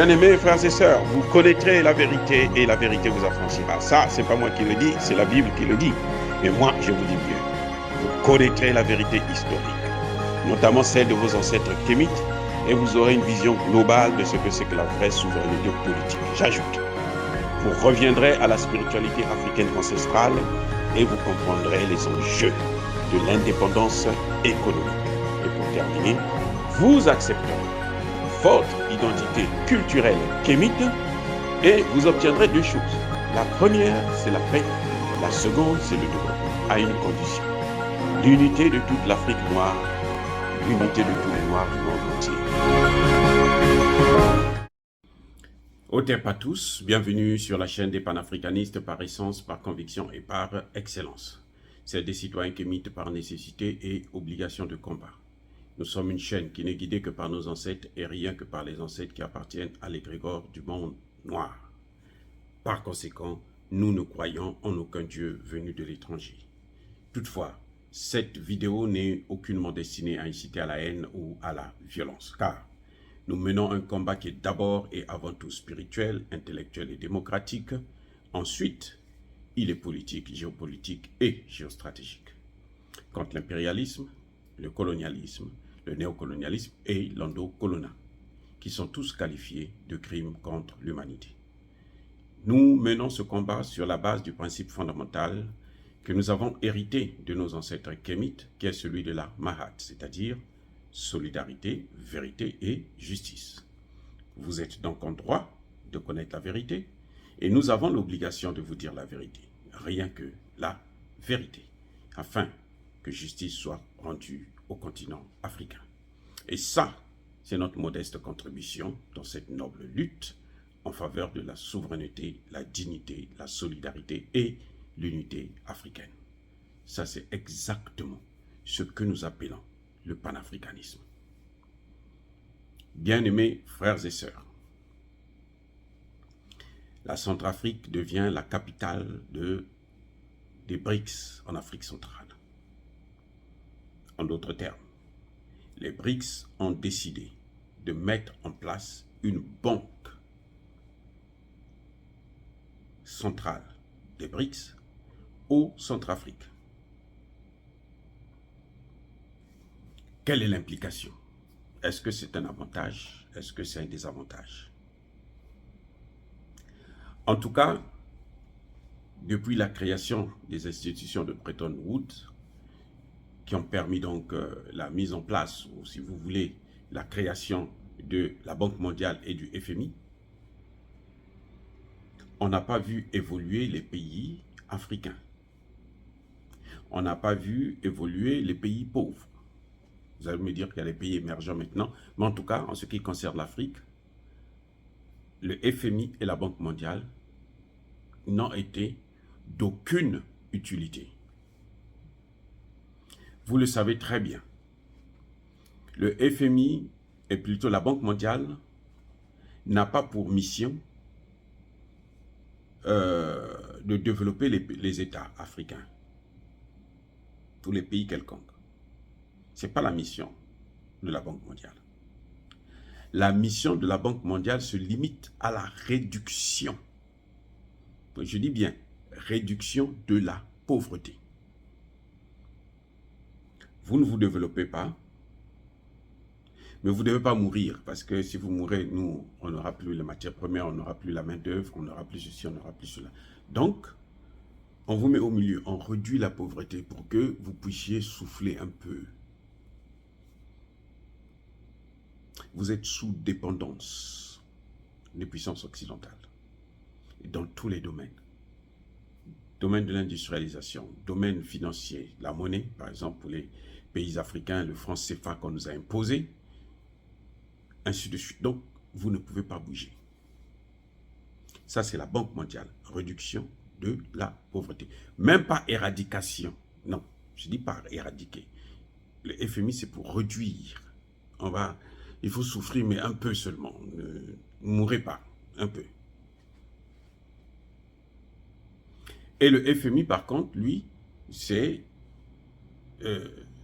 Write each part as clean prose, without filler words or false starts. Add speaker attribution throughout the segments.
Speaker 1: Bien-aimés frères et sœurs, vous connaîtrez la vérité et la vérité vous affranchira. Ça, c'est pas moi qui le dis, c'est la Bible qui le dit. Mais moi, je vous dis mieux. Vous connaîtrez la vérité historique, notamment celle de vos ancêtres kémites, et vous aurez une vision globale de ce que c'est que la vraie souveraineté politique. J'ajoute, vous reviendrez à la spiritualité africaine ancestrale et vous comprendrez les enjeux de l'indépendance économique. Et pour terminer, vous accepterez votre identité culturelle kémite et vous obtiendrez deux choses. La première, c'est la paix. La seconde, c'est le développement, à une condition. L'unité de toute l'Afrique noire, l'unité de tous les Noirs du monde entier. Au terre pas tous, bienvenue sur la chaîne des panafricanistes par essence, par conviction et par excellence. C'est des citoyens kémites par nécessité et obligation de combat. Nous sommes une chaîne qui n'est guidée que par nos ancêtres et rien que par les ancêtres qui appartiennent à l'égrégore du monde noir. Par conséquent, nous ne croyons en aucun Dieu venu de l'étranger. Toutefois, cette vidéo n'est aucunement destinée à inciter à la haine ou à la violence, car nous menons un combat qui est d'abord et avant tout spirituel, intellectuel et démocratique. Ensuite, il est politique, géopolitique et géostratégique. Contre l'impérialisme, le colonialisme, le néocolonialisme et l'endocolonat, qui sont tous qualifiés de crimes contre l'humanité. Nous menons ce combat sur la base du principe fondamental que nous avons hérité de nos ancêtres kémites, qui est celui de la Mahat, c'est-à-dire solidarité, vérité et justice. Vous êtes donc en droit de connaître la vérité, et nous avons l'obligation de vous dire la vérité, rien que la vérité, afin que justice soit rendue au continent africain. Et ça, c'est notre modeste contribution dans cette noble lutte en faveur de la souveraineté, la dignité, la solidarité et l'unité africaine. Ça, c'est exactement ce que nous appelons le panafricanisme. Bien-aimés frères et sœurs, la Centrafrique devient la capitale des BRICS en Afrique centrale. En d'autres termes, les BRICS ont décidé de mettre en place une banque centrale des BRICS au Centrafrique. Quelle est l'implication? Est-ce que c'est un avantage? Est-ce que c'est un désavantage? En tout cas, depuis la création des institutions de Bretton Woods, qui ont permis donc la mise en place, ou si vous voulez, la création de la Banque mondiale et du FMI, on n'a pas vu évoluer les pays africains. On n'a pas vu évoluer les pays pauvres. Vous allez me dire qu'il y a les pays émergents maintenant, mais en tout cas, en ce qui concerne l'Afrique, le FMI et la Banque mondiale n'ont été d'aucune utilité. Vous le savez très bien. Le FMI, et plutôt la Banque mondiale, n'a pas pour mission de développer les États africains, tous les pays quelconques. Ce n'est pas la mission de la Banque mondiale. La mission de la Banque mondiale se limite à la réduction, je dis bien réduction de la pauvreté. Vous ne vous développez pas, mais vous ne devez pas mourir, parce que si vous mourrez, nous, on n'aura plus les matières premières, on n'aura plus la main-d'œuvre, on n'aura plus ceci, on n'aura plus cela. Donc, on vous met au milieu, on réduit la pauvreté pour que vous puissiez souffler un peu. Vous êtes sous dépendance des puissances occidentales, et dans tous les domaines. Domaine de l'industrialisation, domaine financier, la monnaie, par exemple, pour les pays africains, le franc CFA qu'on nous a imposé, ainsi de suite. Donc, vous ne pouvez pas bouger. Ça, c'est la Banque mondiale. Réduction de la pauvreté. Même pas éradication. Non, je dis pas éradiquer. Le FMI, c'est pour réduire. Il faut souffrir, mais un peu seulement. Ne mourrez pas, un peu. Et le FMI, par contre, lui, c'est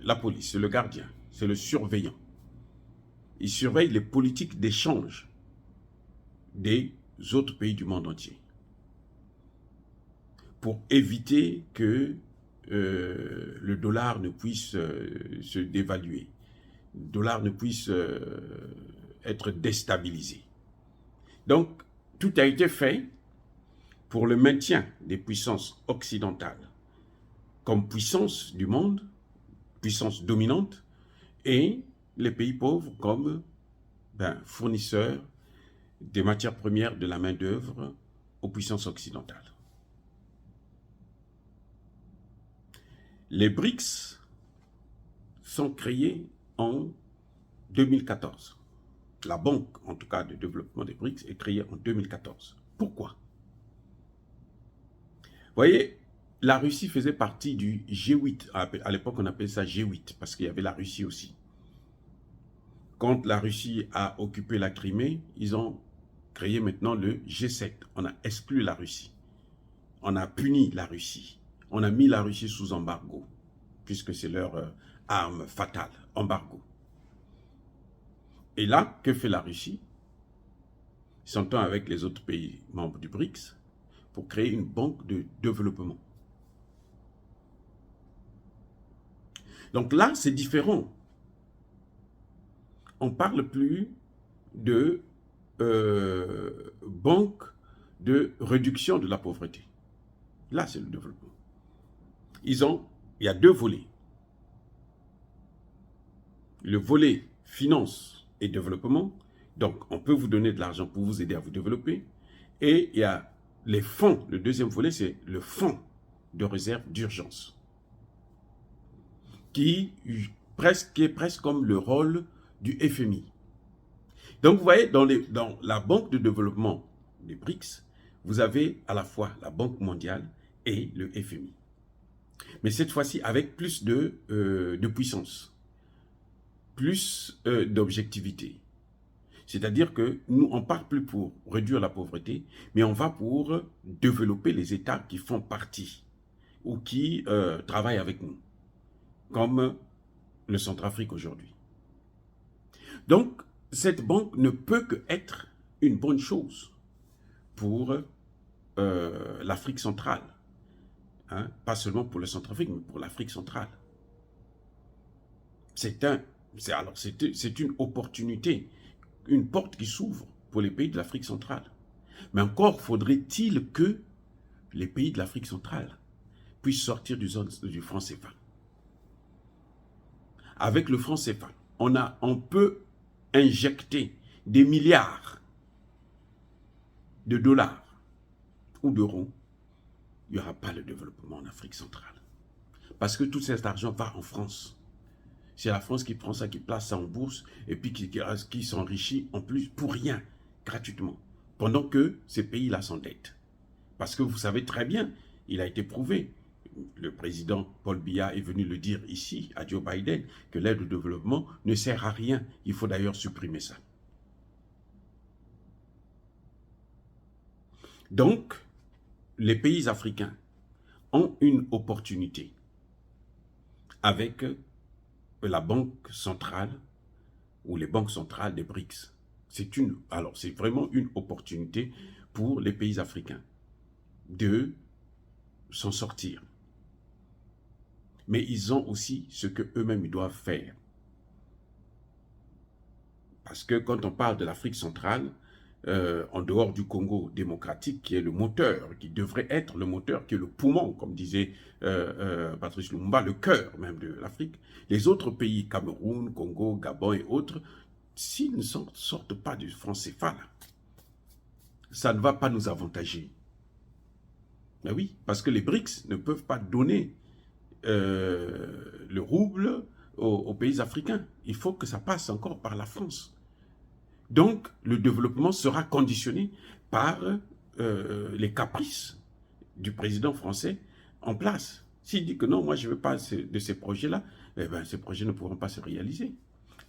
Speaker 1: la police, c'est le gardien, c'est le surveillant. Il surveille les politiques d'échange des autres pays du monde entier, pour éviter que le dollar ne puisse se dévaluer, le dollar ne puisse être déstabilisé. Donc, tout a été fait pour le maintien des puissances occidentales comme puissance du monde, puissance dominante, et les pays pauvres comme fournisseurs des matières premières, de la main-d'œuvre aux puissances occidentales. Les BRICS sont créés en 2014. La banque, en tout cas, de développement des BRICS est créée en 2014. Pourquoi? Vous voyez, la Russie faisait partie du G8. À l'époque, on appelait ça G8, parce qu'il y avait la Russie aussi. Quand la Russie a occupé la Crimée, ils ont créé maintenant le G7. On a exclu la Russie. On a puni la Russie. On a mis la Russie sous embargo, puisque c'est leur arme fatale, embargo. Et là, que fait la Russie? Ils s'entendent avec les autres pays membres du BRICS pour créer une banque de développement. Donc là, c'est différent. On ne parle plus de banque de réduction de la pauvreté. Là, c'est le développement. Il y a deux volets. Le volet finance et développement. Donc, on peut vous donner de l'argent pour vous aider à vous développer. Et il y a les fonds. Le deuxième volet, c'est le fonds de réserve d'urgence, qui est presque comme le rôle du FMI. Donc, vous voyez, dans la banque de développement des BRICS, vous avez à la fois la Banque mondiale et le FMI. Mais cette fois-ci, avec plus de puissance, plus d'objectivité. C'est-à-dire que nous, on ne part plus pour réduire la pauvreté, mais on va pour développer les États qui font partie ou qui travaillent avec nous, comme le Centrafrique aujourd'hui. Donc, cette banque ne peut qu'être une bonne chose pour l'Afrique centrale. Hein? Pas seulement pour le Centrafrique, mais pour l'Afrique centrale. C'est une opportunité, une porte qui s'ouvre pour les pays de l'Afrique centrale. Mais encore faudrait-il que les pays de l'Afrique centrale puissent sortir du franc CFA. Avec le franc CFA, on peut injecter des milliards de dollars ou d'euros. Il n'y aura pas le développement en Afrique centrale. Parce que tout cet argent va en France. C'est la France qui prend ça, qui place ça en bourse, et puis qui s'enrichit en plus pour rien, gratuitement. Pendant que ces pays-là s'endettent. Parce que vous savez très bien, il a été prouvé, le président Paul Biya est venu le dire ici, à Joe Biden, que l'aide au développement ne sert à rien. Il faut d'ailleurs supprimer ça. Donc, les pays africains ont une opportunité avec la banque centrale ou les banques centrales des BRICS. C'est vraiment une opportunité pour les pays africains de s'en sortir. Mais ils ont aussi ce qu'eux-mêmes doivent faire. Parce que quand on parle de l'Afrique centrale, en dehors du Congo démocratique, qui est le moteur, qui devrait être le moteur, qui est le poumon, comme disait Patrice Lumumba, le cœur même de l'Afrique, les autres pays, Cameroun, Congo, Gabon et autres, s'ils ne sortent pas du franc CFA, ça ne va pas nous avantager. Mais oui, parce que les BRICS ne peuvent pas donner le rouble aux pays africains. Il faut que ça passe encore par la France. Donc, le développement sera conditionné par les caprices du président français en place. S'il dit que non, moi je ne veux pas de ces projets-là, eh bien, ces projets ne pourront pas se réaliser.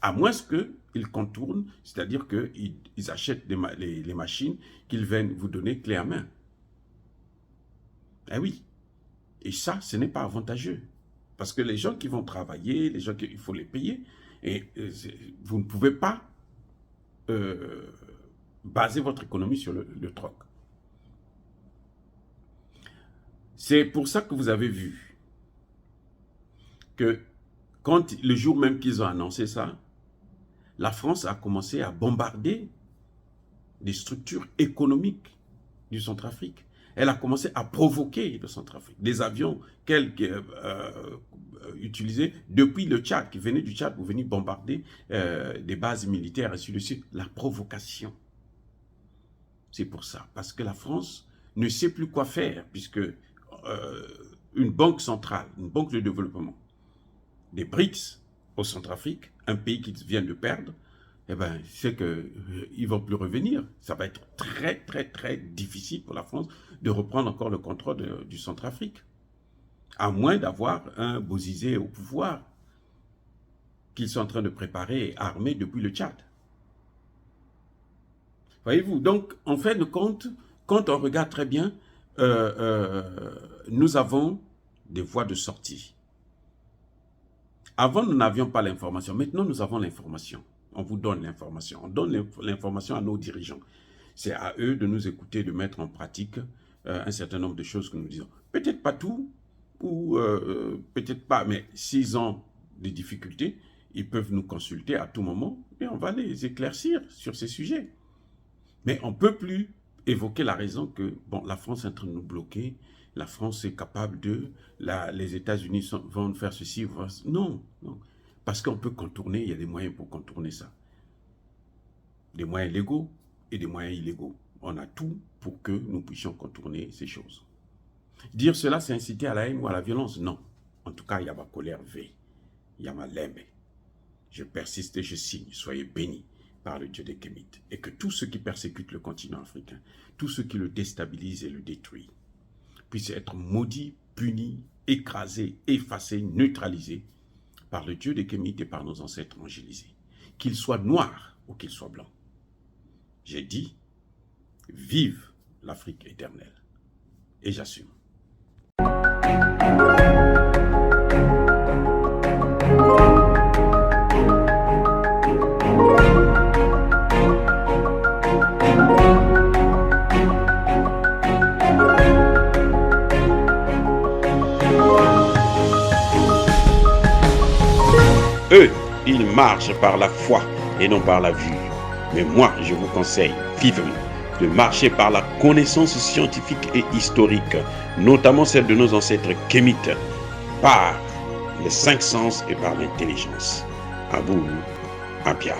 Speaker 1: À moins qu'ils contournent, c'est-à-dire qu'ils achètent les machines qu'ils viennent vous donner clé à main. Eh oui. Et ça, ce n'est pas avantageux. Parce que les gens qui vont travailler, il faut les payer. Et vous ne pouvez pas basez votre économie sur le troc. C'est pour ça que vous avez vu que quand le jour même qu'ils ont annoncé ça, la France a commencé à bombarder des structures économiques du Centrafrique. Elle a commencé à provoquer le Centrafrique. Des avions qu'elle utilisait depuis le Tchad, qui venaient du Tchad pour venir bombarder des bases militaires, ainsi de suite. La provocation. C'est pour ça. Parce que la France ne sait plus quoi faire, puisque une banque centrale, une banque de développement, des BRICS au Centrafrique, un pays qu'ils viennent de perdre, eh bien, c'est qu'ils ne vont plus revenir. Ça va être très, très, très difficile pour la France de reprendre encore le contrôle du Centrafrique. À moins d'avoir un Bozizé au pouvoir qu'ils sont en train de préparer et armer depuis le Tchad. Voyez-vous, donc, en fin de compte, quand on regarde très bien, nous avons des voies de sortie. Avant, nous n'avions pas l'information. Maintenant, nous avons l'information. On vous donne l'information. On donne l'information à nos dirigeants. C'est à eux de nous écouter, de mettre en pratique un certain nombre de choses que nous disons. Peut-être pas tout, ou peut-être pas, mais s'ils ont des difficultés, ils peuvent nous consulter à tout moment et on va les éclaircir sur ces sujets. Mais on ne peut plus évoquer la raison que bon, la France est en train de nous bloquer, la France est capable de, les États-Unis vont faire ceci. Non, non. Parce qu'on peut contourner, il y a des moyens pour contourner ça. Des moyens légaux et des moyens illégaux. On a tout pour que nous puissions contourner ces choses. Dire cela, c'est inciter à la haine ou à la violence? Non. En tout cas, il y a ma colère V. Il y a ma lembe. Je persiste et je signe. Soyez bénis par le Dieu des Kémites. Et que tous ceux qui persécutent le continent africain, tous ceux qui le déstabilisent et le détruisent, puissent être maudits, punis, écrasés, effacés, neutralisés par le Dieu des Kémites et par nos ancêtres angélisés. Qu'ils soient noirs ou qu'ils soient blancs. J'ai dit, vive l'Afrique éternelle. Et j'assume. Eux, ils marchent par la foi et non par la vue. Mais moi, je vous conseille vivement de marcher par la connaissance scientifique et historique, notamment celle de nos ancêtres kémites, par les 5 sens et par l'intelligence. À vous, Apia.